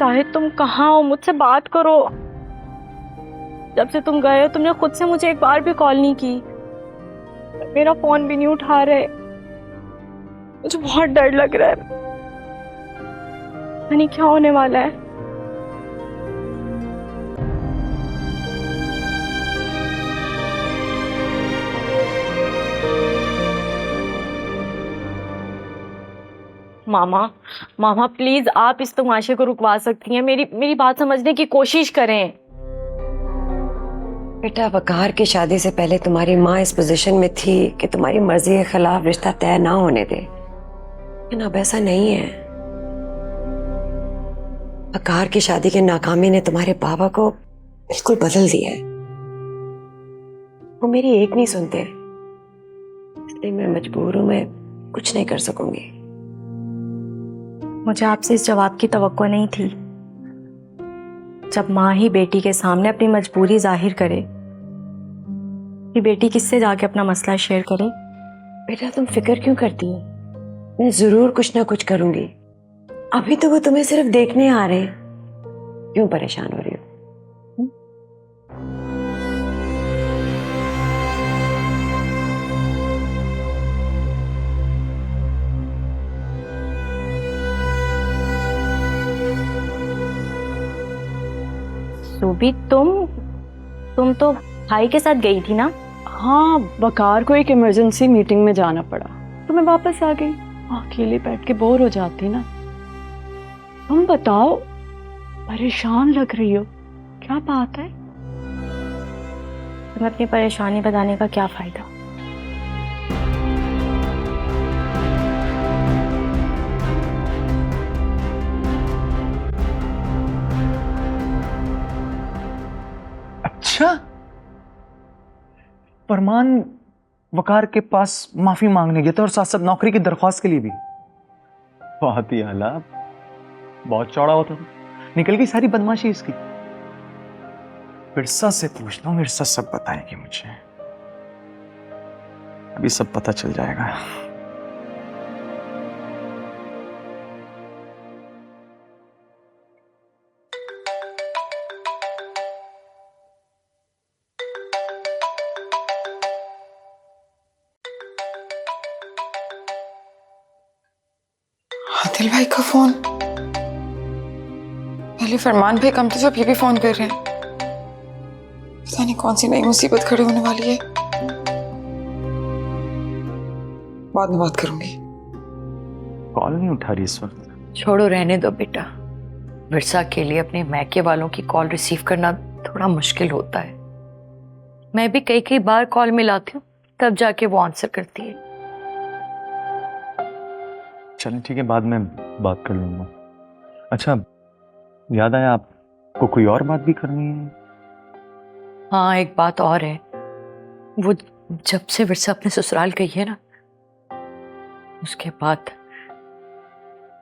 शाहिद तुम कहाँ हो? मुझसे बात करो। जब से तुम गए हो तुमने खुद से मुझे एक बार भी कॉल नहीं की, मेरा फोन भी नहीं उठा रहे। मुझे बहुत डर लग रहा है, नहीं क्या होने वाला है। मामा मामा प्लीज आप इस तमाशे को रुकवा सकती हैं। मेरी बात समझने की कोशिश करें। बेटा, वकार की शादी से पहले तुम्हारी माँ इस पोजीशन में थी कि तुम्हारी मर्जी के खिलाफ रिश्ता तय ना होने दे, लेकिन अब ऐसा नहीं है। वकार की शादी की नाकामी ने तुम्हारे बाबा को बिल्कुल बदल दिया है। वो मेरी एक नहीं सुनते, इसलिए मैं मजबूर हूं, मैं कुछ नहीं कर सकूंगी। मुझे आपसे इस जवाब की तवक्को नहीं थी। जब माँ ही बेटी के सामने अपनी मजबूरी जाहिर करे, कि बेटी किससे जाके अपना मसला शेयर करे। बेटा, तुम फिक्र क्यों करती हो? मैं जरूर कुछ ना कुछ करूंगी। अभी तो वो तुम्हें सिर्फ देखने आ रहे हैं, क्यों परेशान हो रही हो? सूबी तुम तो भाई के साथ गई थी ना? हाँ, वकार को एक इमरजेंसी मीटिंग में जाना पड़ा तो मैं वापस आ गई। अकेले बैठ के बोर हो जाती ना। तुम बताओ, परेशान लग रही हो, क्या बात है? तुम्हें अपनी परेशानी बताने का क्या फायदा? अच्छा, फरमान वकार के पास माफी मांगने गया था और साथ साथ नौकरी की दरख्वास्त के लिए भी। बहुत ही आला, बहुत चौड़ा होता था। निकल गई सारी बदमाशी इसकी। मिर्जा से पूछ लो, मिर्जा सब बताएगी मुझे। अभी सब पता चल जाएगा। आदिल भाई का फोन। पहले फरमान भाई कम थे, जब ये भी फोन कर रहे हैं। पता नहीं कौन सी नई मुसीबत खड़ी होने वाली है। बाद में बात करूंगी। कॉल नहीं उठा रही इस वक्त। छोड़ो, रहने दो बेटा। विरसा के लिए अपने मैके वालों की कॉल रिसीव करना थोड़ा मुश्किल होता है। मैं भी कई बार कॉल मिलाती हूँ, तब जाके वो आंसर करती है। चलें ठीक है, बाद में बात कर लूंगा। अच्छा, याद आया आपको कोई और बात भी करनी है? हाँ, एक बात और है। वो जब से विरसा अपने ससुराल गई है ना, उसके बाद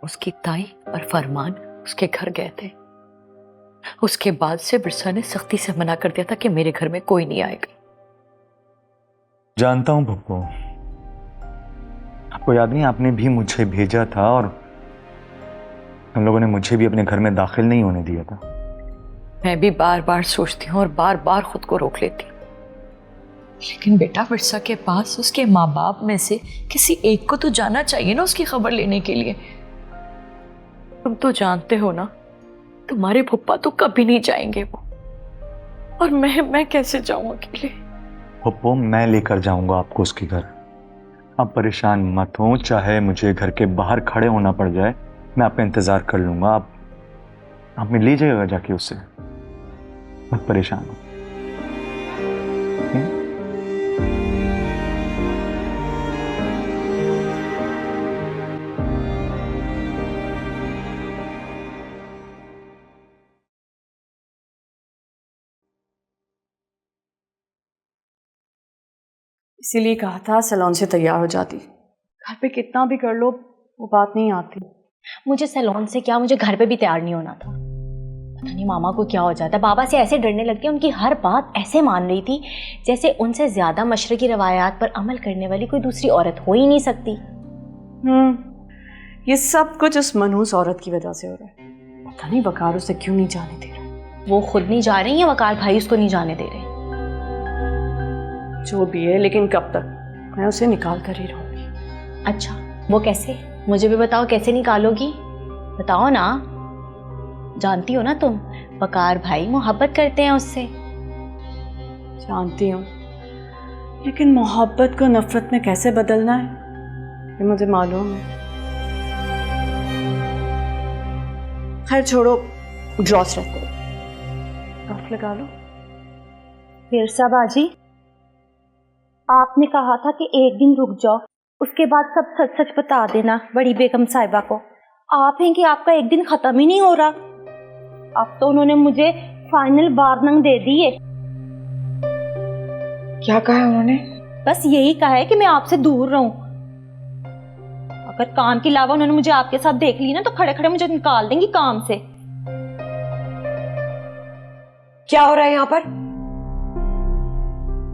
उसकी ताई और फरमान उसके घर गए थे। उसके बाद से विरसा ने सख्ती से मना कर दिया था कि मेरे घर में कोई नहीं आएगा। जानता हूं भुप्पो, आपको याद नहीं, आपने भी मुझे भेजा था और हम लोगों ने मुझे भी अपने घर में दाखिल नहीं होने दिया था। मैं भी बार बार सोचती हूँ और बार बार खुद को रोक लेती हूँ, लेकिन बेटा विरसा के पास उसके माँ बाप में से किसी एक को तो जाना चाहिए ना उसकी खबर लेने के लिए। तुम तो जानते हो ना, तुम्हारे फुप्पा तो कभी नहीं जाएंगे वो, और मैं कैसे जाऊं अकेले? भुप्पो, मैं लेकर जाऊंगा आपको उसके घर। आप परेशान मत हो, चाहे मुझे घर के बाहर खड़े होना पड़ जाए, मैं आपका इंतजार कर लूंगा। आप ले जाइएगा जाके उससे, मत परेशान हो। इसीलिए कहा था सैलून से तैयार हो जाती। घर पे कितना भी कर लो वो बात नहीं आती। मुझे सैलून से क्या, मुझे घर पे भी तैयार नहीं होना था। पता नहीं मामा को क्या हो जाता है, बाबा से ऐसे डरने लगती है। उनकी हर बात ऐसे मान रही थी जैसे उनसे ज्यादा मशरकी रवायात पर अमल करने वाली कोई दूसरी औरत हो ही नहीं सकती। ये सब कुछ उस मनहूस औरत की वजह से हो रहा है। पता नहीं वकार उसे क्यों नहीं जाने दे रहा। वो खुद नहीं जा रही है, वकार भाई उसको नहीं जाने दे रहे। जो भी है, लेकिन कब तक? मैं उसे निकाल कर ही रहूंगी। अच्छा, वो कैसे? मुझे भी बताओ, कैसे निकालोगी? बताओ ना। जानती हो ना तुम, वकार भाई मोहब्बत करते हैं उससे। जानती हूँ, लेकिन मोहब्बत को नफरत में कैसे बदलना है ये मुझे मालूम है। खैर छोड़ो, ड्रॉस रखो, रफ लगा लो। मिर्जा बाजी, आपने कहा था कि एक दिन रुक जाओ, उसके बाद सब सच सच बता देना बड़ी बेगम साहिबा को। आप हैं कि आपका एक दिन खत्म ही नहीं हो रहा। अब तो उन्होंने मुझे फाइनल वार्निंग दे दी है। क्या कहा है उन्होंने? बस यही कहा है कि मैं आपसे दूर रहूं। अगर काम के अलावा उन्होंने मुझे आपके साथ देख ली ना तो खड़े खड़े मुझे निकाल देंगी काम से। क्या हो रहा है यहाँ पर?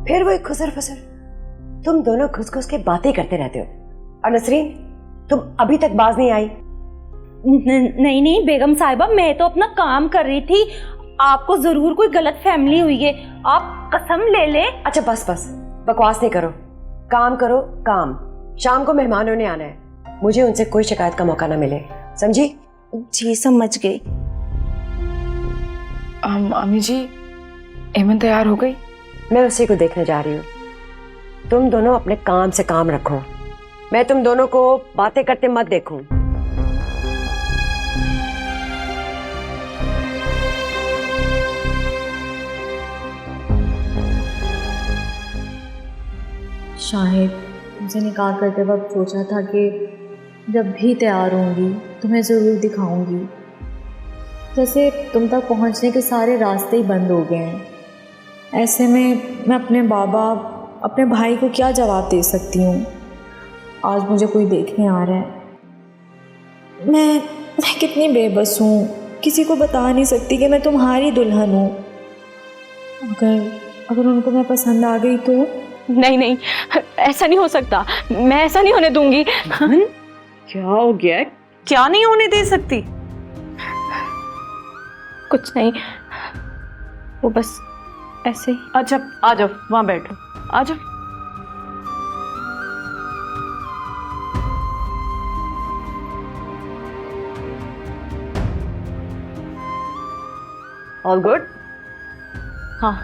फिर वही खुसर फुसर। तुम दोनों घुस घुस के बातें करते रहते हो। और नसरीन, तुम अभी तक बाज नहीं आई। नहीं नहीं बेगम साहिबा, मैं तो अपना काम कर रही थी। आपको जरूर कोई गलत फैमिली हुई है, आप कसम ले लें। अच्छा बस बस, बकवास नहीं करो, काम करो काम। शाम को मेहमानों ने आना है, मुझे उनसे कोई शिकायत का मौका ना मिले, समझी? जी समझ गई। अम्मी जी, एमन तैयार हो गई? मैं उसी को देखने जा रही हूँ। तुम दोनों अपने काम से काम रखो, मैं तुम दोनों को बातें करते मत देखूं। शाहिद, मुझे निकाह करते वक्त सोचा था कि जब भी तैयार होंगी तुम्हें ज़रूर दिखाऊंगी। जैसे तुम तक पहुंचने के सारे रास्ते ही बंद हो गए हैं। ऐसे में मैं अपने बाबा, अपने भाई को क्या जवाब दे सकती हूँ? आज मुझे कोई देखने आ रहा है। मैं कितनी बेबस हूँ, किसी को बता नहीं सकती कि मैं तुम्हारी दुल्हन हूँ। अगर उनको मैं पसंद आ गई तो? नहीं नहीं, ऐसा नहीं हो सकता, मैं ऐसा नहीं होने दूंगी। क्या हो गया? क्या नहीं होने दे सकती? कुछ नहीं, वो बस ऐसे ही। अच्छा आ जाओ, वहां बैठो, आ जाओ। All good? हाँ,